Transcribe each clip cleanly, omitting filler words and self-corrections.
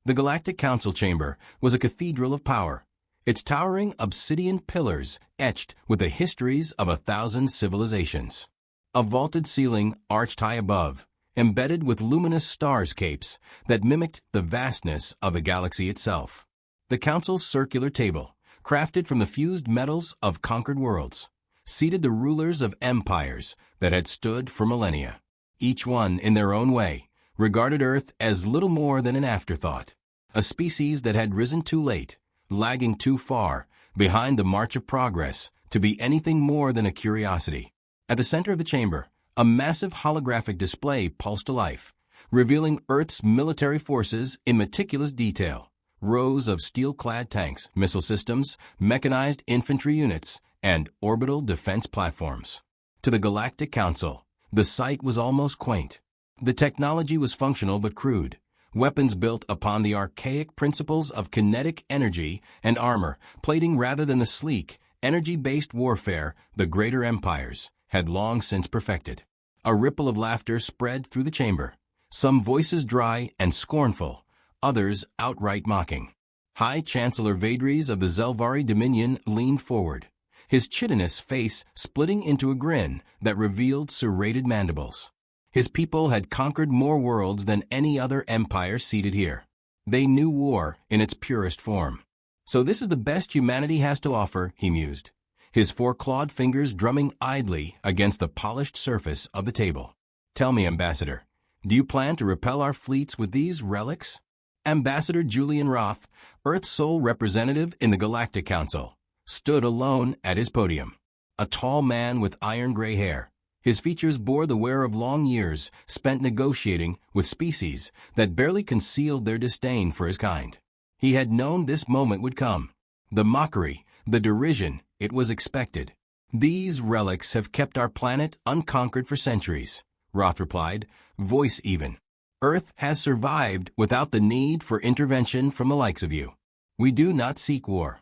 The Galactic Council Chamber was a cathedral of power, its towering obsidian pillars etched with the histories of 1,000 civilizations. A vaulted ceiling arched high above, embedded with luminous stars' capes that mimicked the vastness of the galaxy itself. The Council's circular table, crafted from the fused metals of conquered worlds, seated the rulers of empires that had stood for millennia. Each one, in their own way, regarded Earth as little more than an afterthought, a species that had risen too late, lagging too far behind the march of progress to be anything more than a curiosity. At the center of the chamber, a massive holographic display pulsed to life, revealing Earth's military forces in meticulous detail. Rows of steel-clad tanks, missile systems, mechanized infantry units, and orbital defense platforms. To the Galactic Council, the sight was almost quaint. The technology was functional but crude. Weapons built upon the archaic principles of kinetic energy and armor plating rather than the sleek, energy-based warfare the greater empires had long since perfected. A ripple of laughter spread through the chamber, some voices dry and scornful, others outright mocking. High Chancellor Vadres of the Zelvari Dominion leaned forward, his chitinous face splitting into a grin that revealed serrated mandibles. His people had conquered more worlds than any other empire seated here. They knew war in its purest form. So this is the best humanity has to offer, he mused, his four-clawed fingers drumming idly against the polished surface of the table. Tell me, Ambassador, do you plan to repel our fleets with these relics? Ambassador Julian Roth, Earth's sole representative in the Galactic Council, stood alone at his podium. A tall man with iron-gray hair. His features bore the wear of long years spent negotiating with species that barely concealed their disdain for his kind. He had known this moment would come. The mockery, the derision, it was expected. These relics have kept our planet unconquered for centuries, Roth replied, voice even. Earth has survived without the need for intervention from the likes of you. We do not seek war.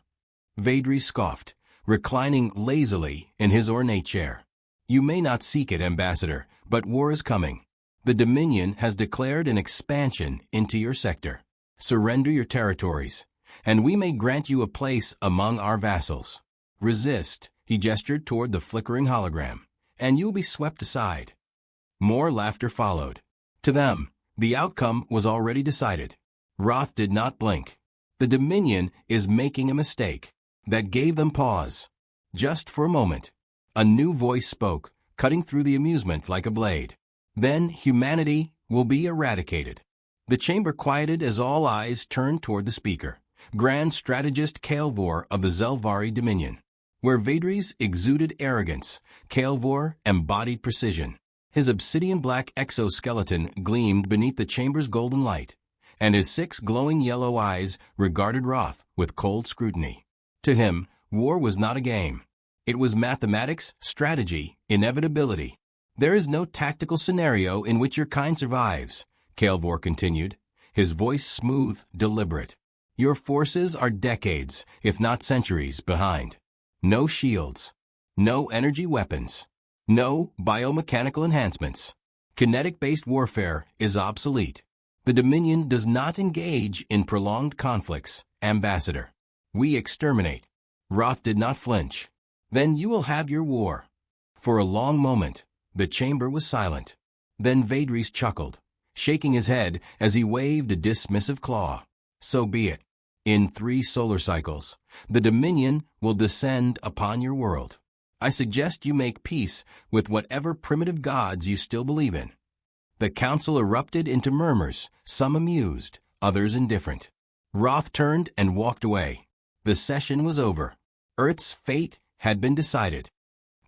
Vadres scoffed, reclining lazily in his ornate chair. You may not seek it, Ambassador, but war is coming. The Dominion has declared an expansion into your sector. Surrender your territories, and we may grant you a place among our vassals. Resist, he gestured toward the flickering hologram, and you will be swept aside. More laughter followed. To them, the outcome was already decided. Roth did not blink. The Dominion is making a mistake. That gave them pause. Just for a moment. A new voice spoke, cutting through the amusement like a blade. Then humanity will be eradicated. The chamber quieted as all eyes turned toward the speaker, Grand Strategist Kael'vor of the Zelvari Dominion. Where Vadres exuded arrogance, Kael'vor embodied precision. His obsidian-black exoskeleton gleamed beneath the chamber's golden light, and his 6 glowing yellow eyes regarded Roth with cold scrutiny. To him, war was not a game. It was mathematics, strategy, inevitability. There is no tactical scenario in which your kind survives, Kael'vor continued, his voice smooth, deliberate. Your forces are decades, if not centuries, behind. No shields. No energy weapons. No biomechanical enhancements. Kinetic-based warfare is obsolete. The Dominion does not engage in prolonged conflicts, Ambassador. We exterminate. Roth did not flinch. Then you will have your war. For a long moment, the chamber was silent. Then Vadres chuckled, shaking his head as he waved a dismissive claw. So be it. In 3 solar cycles, the Dominion will descend upon your world. I suggest you make peace with whatever primitive gods you still believe in. The council erupted into murmurs, some amused, others indifferent. Roth turned and walked away. The session was over. Earth's fate had been decided.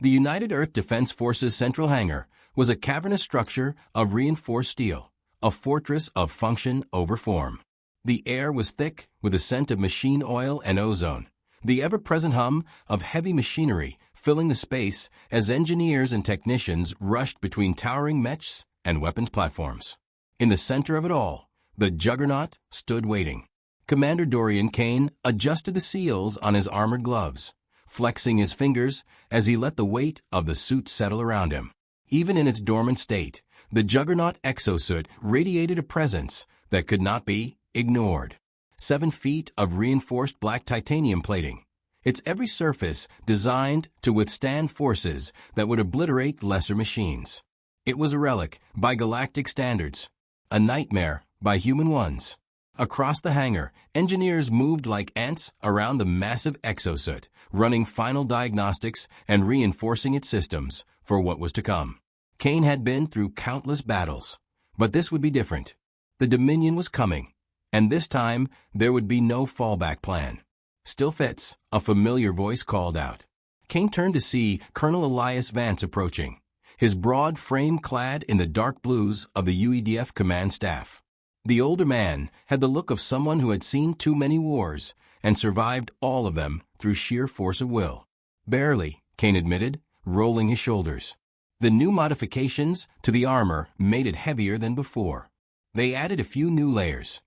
The United Earth Defense Forces central hangar was a cavernous structure of reinforced steel, a fortress of function over form. The air was thick with the scent of machine oil and ozone, the ever-present hum of heavy machinery filling the space as engineers and technicians rushed between towering mechs and weapons platforms. In the center of it all, the Juggernaut stood waiting. Commander Dorian Kane adjusted the seals on his armored gloves, flexing his fingers as he let the weight of the suit settle around him. Even in its dormant state, the Juggernaut exosuit radiated a presence that could not be ignored. 7 feet of reinforced black titanium plating. Its every surface designed to withstand forces that would obliterate lesser machines. It was a relic by galactic standards, a nightmare by human ones. Across the hangar, engineers moved like ants around the massive exosuit, running final diagnostics and reinforcing its systems for what was to come. Kane had been through countless battles, but this would be different. The Dominion was coming, and this time there would be no fallback plan. "Still fits," a familiar voice called out. Kane turned to see Colonel Elias Vance approaching, his broad frame clad in the dark blues of the UEDF command staff. The older man had the look of someone who had seen too many wars and survived all of them through sheer force of will. "Barely," Kane admitted, rolling his shoulders. The new modifications to the armor made it heavier than before. They added a few new layers.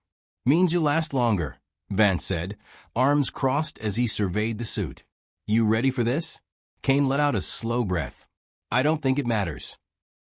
"Means you'll last longer," Vance said, arms crossed as he surveyed the suit. "You ready for this?" Kane let out a slow breath. "I don't think it matters."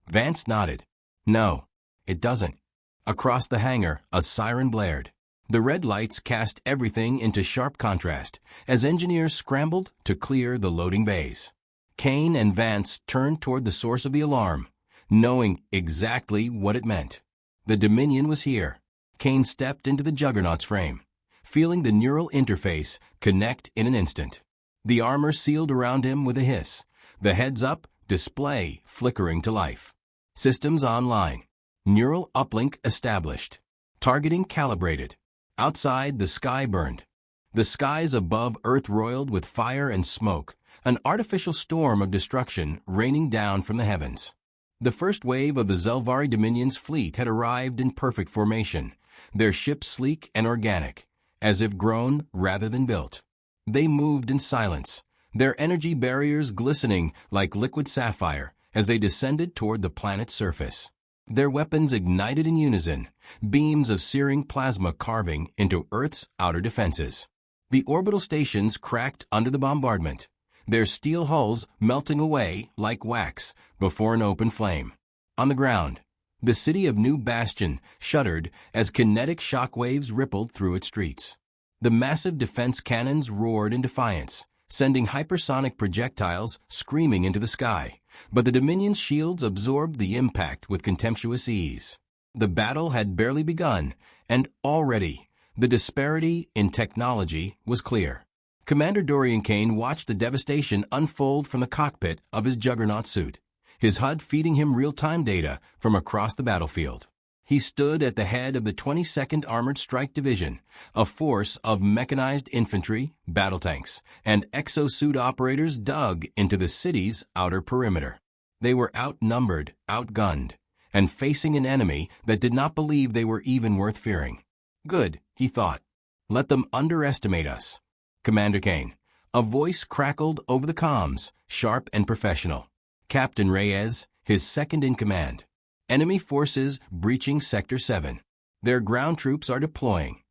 Vance nodded. "No, it doesn't." Across the hangar, a siren blared. The red lights cast everything into sharp contrast as engineers scrambled to clear the loading bays. Kane and Vance turned toward the source of the alarm, knowing exactly what it meant. The Dominion was here. Kane stepped into the Juggernaut's frame, feeling the neural interface connect in an instant. The armor sealed around him with a hiss, the heads-up display flickering to life. Systems online. Neural uplink established. Targeting calibrated. Outside, the sky burned. The skies above Earth roiled with fire and smoke, an artificial storm of destruction raining down from the heavens. The first wave of the Zelvari Dominion's fleet had arrived in perfect formation, their ships sleek and organic, as if grown rather than built. They moved in silence, their energy barriers glistening like liquid sapphire as they descended toward the planet's surface. Their weapons ignited in unison, beams of searing plasma carving into Earth's outer defenses. The orbital stations cracked under the bombardment, their steel hulls melting away like wax before an open flame. On the ground, the city of New Bastion shuddered as kinetic shock waves rippled through its streets. The massive defense cannons roared in defiance, sending hypersonic projectiles screaming into the sky, but the Dominion's shields absorbed the impact with contemptuous ease. The battle had barely begun, and already the disparity in technology was clear. Commander Dorian Kane watched the devastation unfold from the cockpit of his Juggernaut suit, his HUD feeding him real-time data from across the battlefield. He stood at the head of the 22nd Armored Strike Division, a force of mechanized infantry, battle tanks, and exosuit operators dug into the city's outer perimeter. They were outnumbered, outgunned, and facing an enemy that did not believe they were even worth fearing. "Good," he thought. "Let them underestimate us." "Commander Kane." A voice crackled over the comms, sharp and professional. "Captain Reyes, his second in command. Enemy forces breaching Sector 7. Their ground troops are deploying."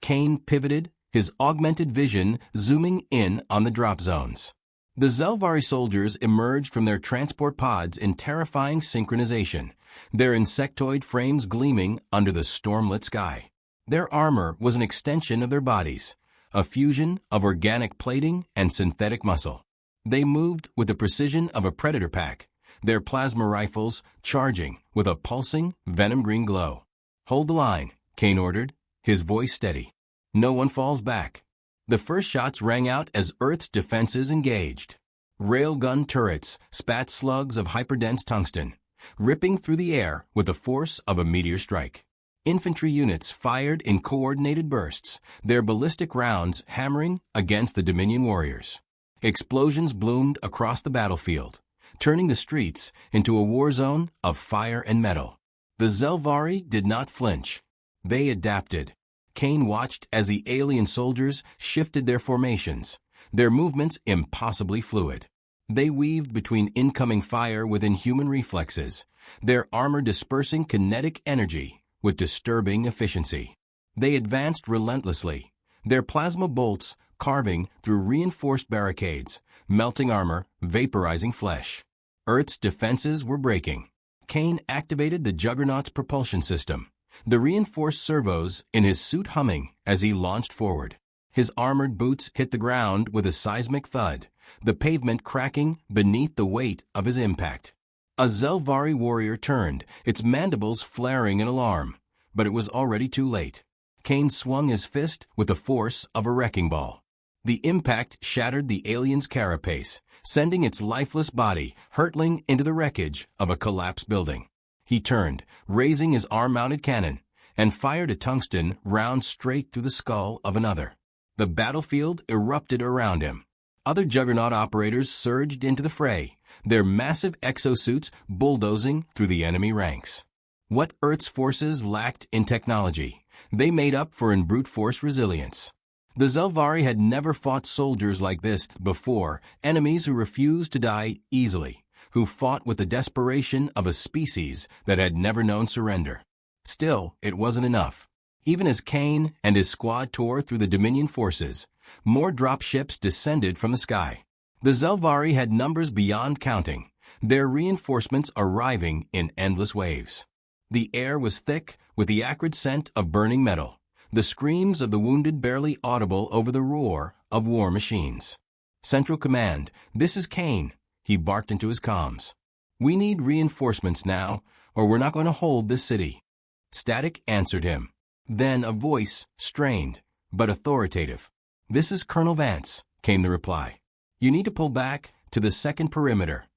Kane pivoted, his augmented vision zooming in on the drop zones. The Zelvari soldiers emerged from their transport pods in terrifying synchronization, their insectoid frames gleaming under the storm-lit sky. Their armor was an extension of their bodies, a fusion of organic plating and synthetic muscle. They moved with the precision of a predator pack, their plasma rifles charging with a pulsing, venom-green glow. "Hold the line," Kane ordered, his voice steady. "No one falls back." The first shots rang out as Earth's defenses engaged. Railgun turrets spat slugs of hyperdense tungsten, ripping through the air with the force of a meteor strike. Infantry units fired in coordinated bursts, their ballistic rounds hammering against the Dominion warriors. Explosions bloomed across the battlefield, turning the streets into a war zone of fire and metal. The Zelvari did not flinch. They adapted. Kane watched as the alien soldiers shifted their formations, their movements impossibly fluid. They weaved between incoming fire within human reflexes, their armor dispersing kinetic energy with disturbing efficiency. They advanced relentlessly, their plasma bolts carving through reinforced barricades, melting armor, vaporizing flesh. Earth's defenses were breaking. Kane activated the Juggernaut's propulsion system, the reinforced servos in his suit humming as he launched forward. His armored boots hit the ground with a seismic thud, the pavement cracking beneath the weight of his impact. A Zelvari warrior turned, its mandibles flaring in alarm, but it was already too late. Kane swung his fist with the force of a wrecking ball. The impact shattered the alien's carapace, sending its lifeless body hurtling into the wreckage of a collapsed building. He turned, raising his arm-mounted cannon, and fired a tungsten round straight through the skull of another. The battlefield erupted around him. Other Juggernaut operators surged into the fray, their massive exosuits bulldozing through the enemy ranks. What Earth's forces lacked in technology, they made up for in brute force resilience. The Zelvari had never fought soldiers like this before, enemies who refused to die easily, who fought with the desperation of a species that had never known surrender. Still, it wasn't enough. Even as Kane and his squad tore through the Dominion forces, more dropships descended from the sky. The Zelvari had numbers beyond counting, their reinforcements arriving in endless waves. The air was thick with the acrid scent of burning metal, the screams of the wounded barely audible over the roar of war machines. "Central Command, this is Kane," he barked into his comms. "We need reinforcements now, or we're not going to hold this city." Static answered him. Then a voice, strained, but authoritative. "This is Colonel Vance," came the reply. "You need to pull back to the second perimeter."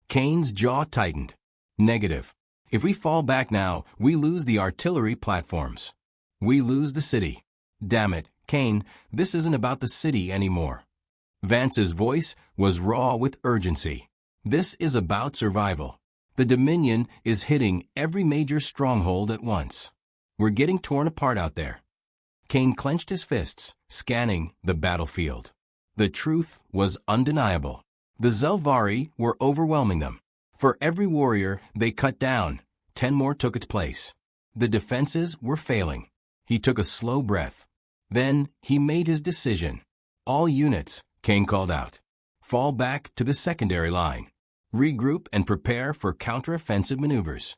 Kane's jaw tightened. "Negative. If we fall back now, we lose the artillery platforms. We lose the city." "Damn it, Kane, this isn't about the city anymore." Vance's voice was raw with urgency. "This is about survival. The Dominion is hitting every major stronghold at once. We're getting torn apart out there." Kane clenched his fists, scanning the battlefield. The truth was undeniable. The Zelvari were overwhelming them. For every warrior they cut down, 10 more took its place. The defenses were failing. He took a slow breath. Then he made his decision. "All units," Kane called out, "fall back to the secondary line. Regroup and prepare for counteroffensive maneuvers."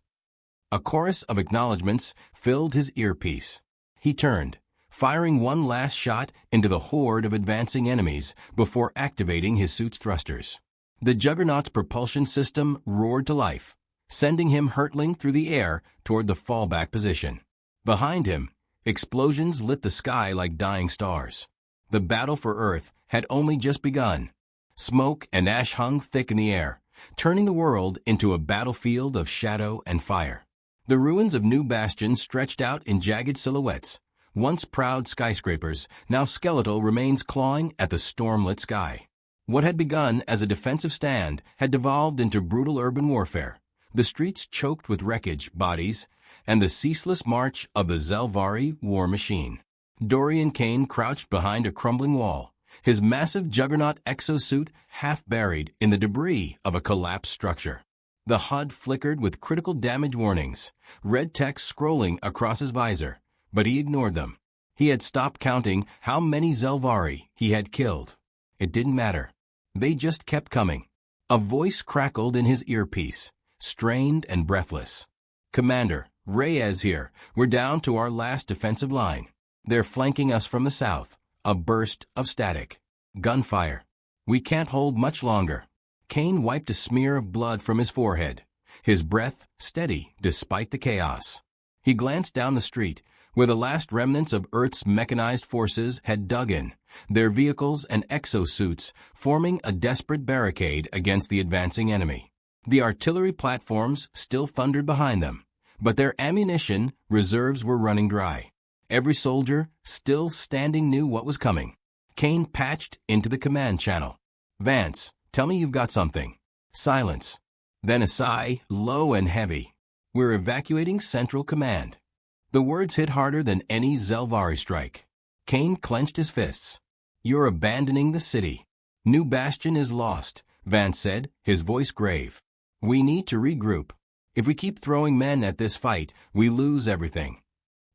A chorus of acknowledgments filled his earpiece. He turned, firing one last shot into the horde of advancing enemies before activating his suit's thrusters. The Juggernaut's propulsion system roared to life, sending him hurtling through the air toward the fallback position. Behind him, explosions lit the sky like dying stars. The battle for Earth had only just begun. Smoke and ash hung thick in the air, turning the world into a battlefield of shadow and fire. The ruins of new bastions stretched out in jagged silhouettes, once proud skyscrapers, now skeletal remains clawing at the storm-lit sky. What had begun as a defensive stand had devolved into brutal urban warfare, the streets choked with wreckage, bodies, and the ceaseless march of the Zelvari war machine. Dorian Kane crouched behind a crumbling wall, his massive Juggernaut exosuit half buried in the debris of a collapsed structure. The HUD flickered with critical damage warnings, red text scrolling across his visor, but he ignored them. He had stopped counting how many Zelvari he had killed. It didn't matter. They just kept coming. A voice crackled in his earpiece, strained and breathless. "Commander, Reyes here. We're down to our last defensive line. They're flanking us from the south." A burst of static. "Gunfire. We can't hold much longer." Kane wiped a smear of blood from his forehead, his breath steady despite the chaos. He glanced down the street, where the last remnants of Earth's mechanized forces had dug in, their vehicles and exosuits forming a desperate barricade against the advancing enemy. The artillery platforms still thundered behind them, but their ammunition reserves were running dry. Every soldier, still standing, knew what was coming. Kane patched into the command channel. "Vance, tell me you've got something." Silence. Then a sigh, low and heavy. "We're evacuating Central Command." The words hit harder than any Zelvari strike. Kane clenched his fists. "You're abandoning the city." "New Bastion is lost," Vance said, his voice grave. "We need to regroup. If we keep throwing men at this fight, we lose everything."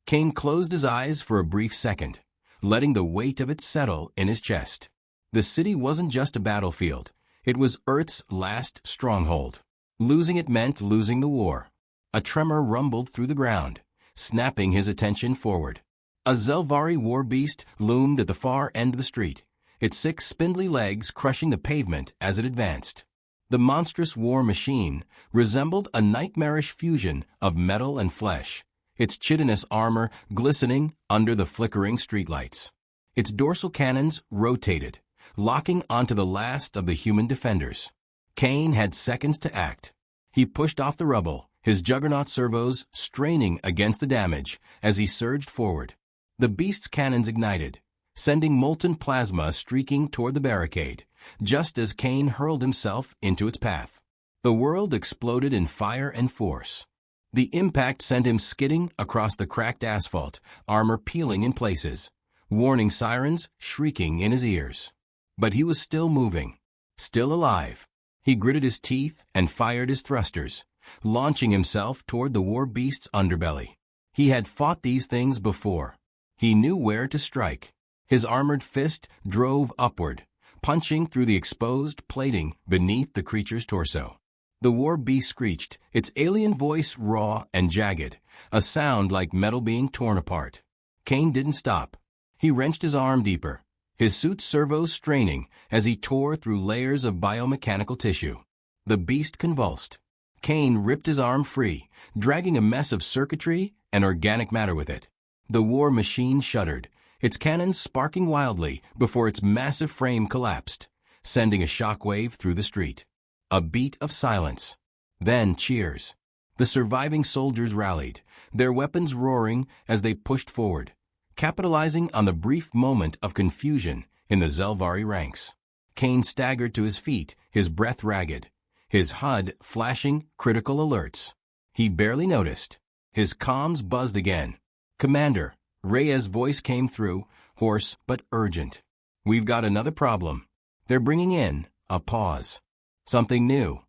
Kane closed his eyes for a brief second, letting the weight of it settle in his chest. The city wasn't just a battlefield. It was Earth's last stronghold. Losing it meant losing the war. A tremor rumbled through the ground, snapping his attention forward. A Zelvari war beast loomed at the far end of the street, its 6 spindly legs crushing the pavement as it advanced. The monstrous war machine resembled a nightmarish fusion of metal and flesh, its chitinous armor glistening under the flickering streetlights. Its dorsal cannons rotated, locking onto the last of the human defenders. Kane had seconds to act. He pushed off the rubble, his Juggernaut servos straining against the damage as he surged forward. The beast's cannons ignited, sending molten plasma streaking toward the barricade, just as Kane hurled himself into its path. The world exploded in fire and force. The impact sent him skidding across the cracked asphalt, armor peeling in places, warning sirens shrieking in his ears. But he was still moving, still alive. He gritted his teeth and fired his thrusters, launching himself toward the war beast's underbelly. He had fought these things before. He knew where to strike. His armored fist drove upward, punching through the exposed plating beneath the creature's torso. The war beast screeched, its alien voice raw and jagged, a sound like metal being torn apart. Kane didn't stop. He wrenched his arm deeper, his suit's servos straining as he tore through layers of biomechanical tissue. The beast convulsed. Kane ripped his arm free, dragging a mess of circuitry and organic matter with it. The war machine shuddered, its cannons sparking wildly before its massive frame collapsed, sending a shockwave through the street. A beat of silence. Then cheers. The surviving soldiers rallied, their weapons roaring as they pushed forward, capitalizing on the brief moment of confusion in the Zelvari ranks. Kane staggered to his feet, his breath ragged, his HUD flashing critical alerts. He barely noticed. His comms buzzed again. "Commander," Reyes' voice came through, hoarse but urgent. "We've got another problem. They're bringing in," a pause. "Something new."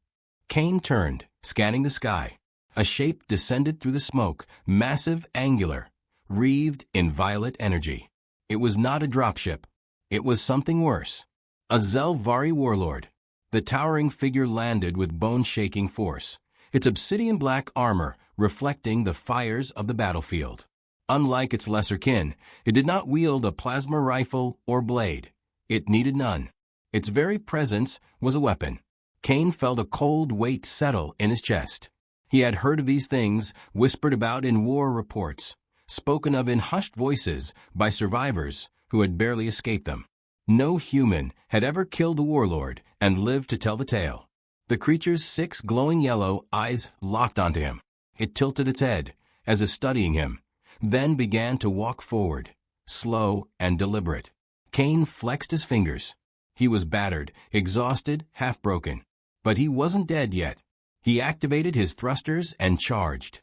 Kane turned, scanning the sky. A shape descended through the smoke, massive, angular, wreathed in violet energy. It was not a dropship. It was something worse. A Zelvari warlord. The towering figure landed with bone-shaking force, its obsidian-black armor reflecting the fires of the battlefield. Unlike its lesser kin, it did not wield a plasma rifle or blade. It needed none. Its very presence was a weapon. Kane felt a cold weight settle in his chest. He had heard of these things whispered about in war reports, spoken of in hushed voices by survivors who had barely escaped them. No human had ever killed a warlord and lived to tell the tale. The creature's 6 glowing yellow eyes locked onto him. It tilted its head, as if studying him, then began to walk forward, slow and deliberate. Kane flexed his fingers. He was battered, exhausted, half-broken. But he wasn't dead yet. He activated his thrusters and charged.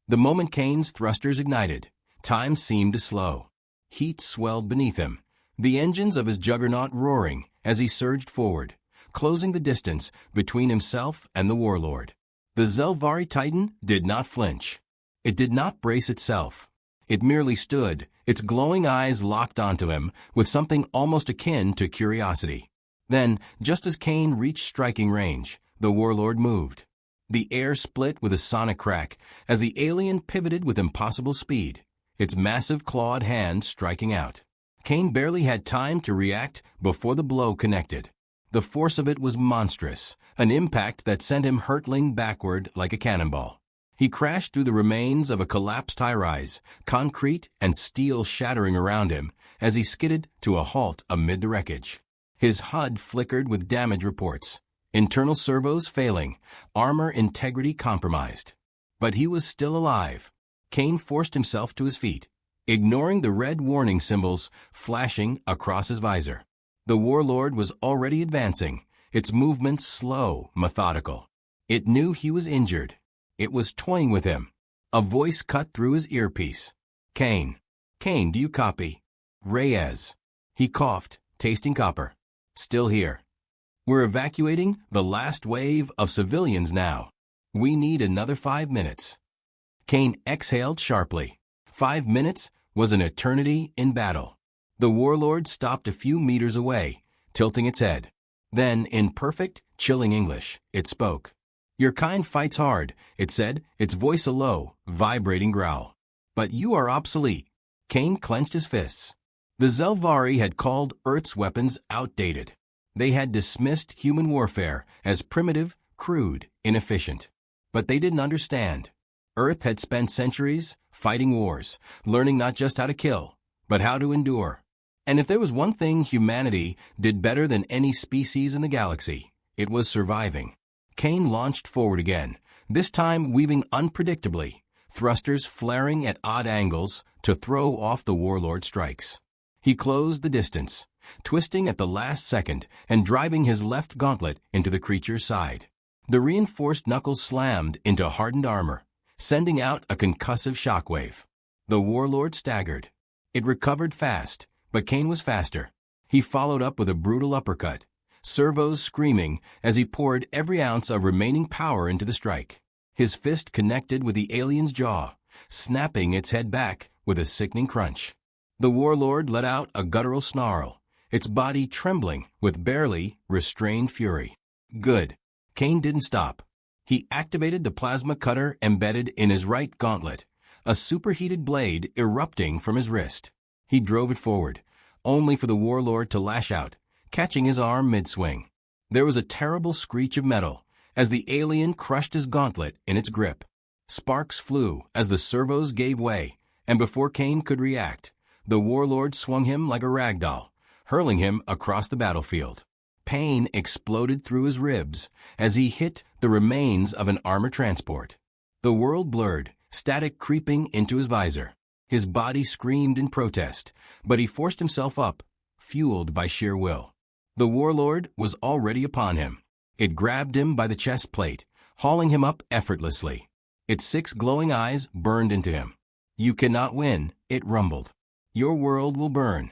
The moment Kane's thrusters ignited, time seemed to slow. Heat swelled beneath him, the engines of his Juggernaut roaring as he surged forward, closing the distance between himself and the warlord. The Zelvari Titan did not flinch. It did not brace itself. It merely stood, its glowing eyes locked onto him with something almost akin to curiosity. Then, just as Kane reached striking range, the warlord moved. The air split with a sonic crack as the alien pivoted with impossible speed, its massive clawed hand striking out. Kane barely had time to react before the blow connected. The force of it was monstrous, an impact that sent him hurtling backward like a cannonball. He crashed through the remains of a collapsed high-rise, concrete and steel shattering around him as he skidded to a halt amid the wreckage. His HUD flickered with damage reports, internal servos failing, armor integrity compromised. But he was still alive. Kane forced himself to his feet, ignoring the red warning symbols flashing across his visor. The warlord was already advancing, its movements slow, methodical. It knew he was injured. It was toying with him. A voice cut through his earpiece. "Kane. Kane, do you copy?" "Reyes." He coughed, tasting copper. "Still here. We're evacuating the last wave of civilians now. We need another 5 minutes." Kane exhaled sharply. 5 minutes was an eternity in battle. The warlord stopped a few meters away, tilting its head. Then, in perfect, chilling English, it spoke. "Your kind fights hard," it said, its voice a low, vibrating growl. But you are obsolete. Kane clenched his fists. The Zelvari had called Earth's weapons outdated. They had dismissed human warfare as primitive, crude, inefficient. But they didn't understand. Earth had spent centuries fighting wars, learning not just how to kill, but how to endure. And if there was one thing humanity did better than any species in the galaxy, it was surviving. Kane launched forward again, this time weaving unpredictably, thrusters flaring at odd angles to throw off the warlord's strikes. He closed the distance, twisting at the last second and driving his left gauntlet into the creature's side. The reinforced knuckles slammed into hardened armor, sending out a concussive shockwave. The warlord staggered. It recovered fast, but Kane was faster. He followed up with a brutal uppercut, servos screaming as he poured every ounce of remaining power into the strike. His fist connected with the alien's jaw, snapping its head back with a sickening crunch. The warlord let out a guttural snarl, its body trembling with barely restrained fury. Good. Kane didn't stop. He activated the plasma cutter embedded in his right gauntlet, a superheated blade erupting from his wrist. He drove it forward, only for the warlord to lash out, catching his arm mid-swing. There was a terrible screech of metal as the alien crushed his gauntlet in its grip. Sparks flew as the servos gave way, and before Kane could react, the warlord swung him like a rag doll, hurling him across the battlefield. Pain exploded through his ribs as he hit the remains of an armor transport. The world blurred, static creeping into his visor. His body screamed in protest, but he forced himself up, fueled by sheer will. The warlord was already upon him. It grabbed him by the chest plate, hauling him up effortlessly. Its 6 glowing eyes burned into him. You cannot win, it rumbled. Your world will burn.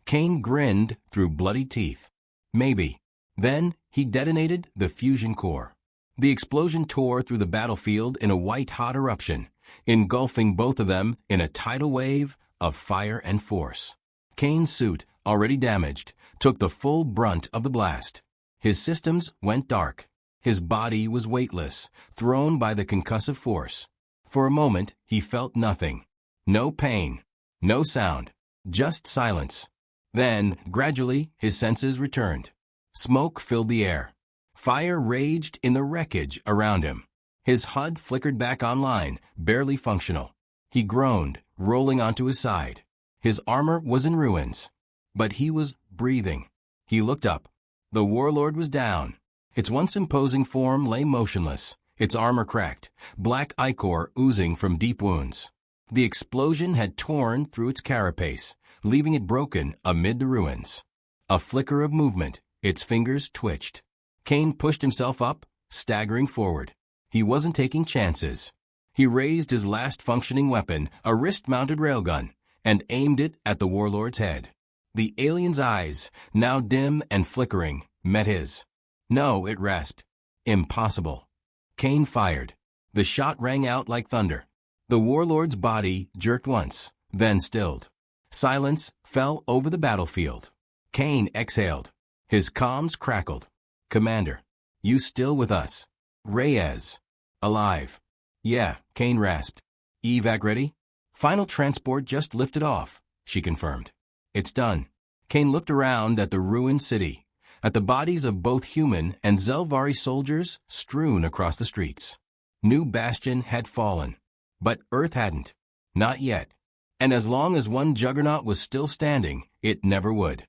Kane grinned through bloody teeth. Maybe. Then he detonated the fusion core. The explosion tore through the battlefield in a white-hot eruption, engulfing both of them in a tidal wave of fire and force. Kane's suit, already damaged, took the full brunt of the blast. His systems went dark. His body was weightless, thrown by the concussive force. For a moment, he felt nothing. No pain, no sound, just silence. Then, gradually, his senses returned. Smoke filled the air. Fire raged in the wreckage around him. His HUD flickered back online, barely functional. He groaned, rolling onto his side. His armor was in ruins. But he was breathing. He looked up. The warlord was down. Its once imposing form lay motionless, its armor cracked, black ichor oozing from deep wounds. The explosion had torn through its carapace, leaving it broken amid the ruins. A flicker of movement, its fingers twitched. Kane pushed himself up, staggering forward. He wasn't taking chances. He raised his last functioning weapon, a wrist-mounted railgun, and aimed it at the warlord's head. The alien's eyes, now dim and flickering, met his. No, it rasped. Impossible. Kane fired. The shot rang out like thunder. The warlord's body jerked once, then stilled. Silence fell over the battlefield. Kane exhaled. His comms crackled. Commander, you still with us? Reyes. Alive. Yeah, Kane rasped. Evac ready? Final transport just lifted off, she confirmed. It's done. Kane looked around at the ruined city, at the bodies of both human and Zelvari soldiers strewn across the streets. New Bastion had fallen. But Earth hadn't. Not yet. And as long as one Juggernaut was still standing, it never would.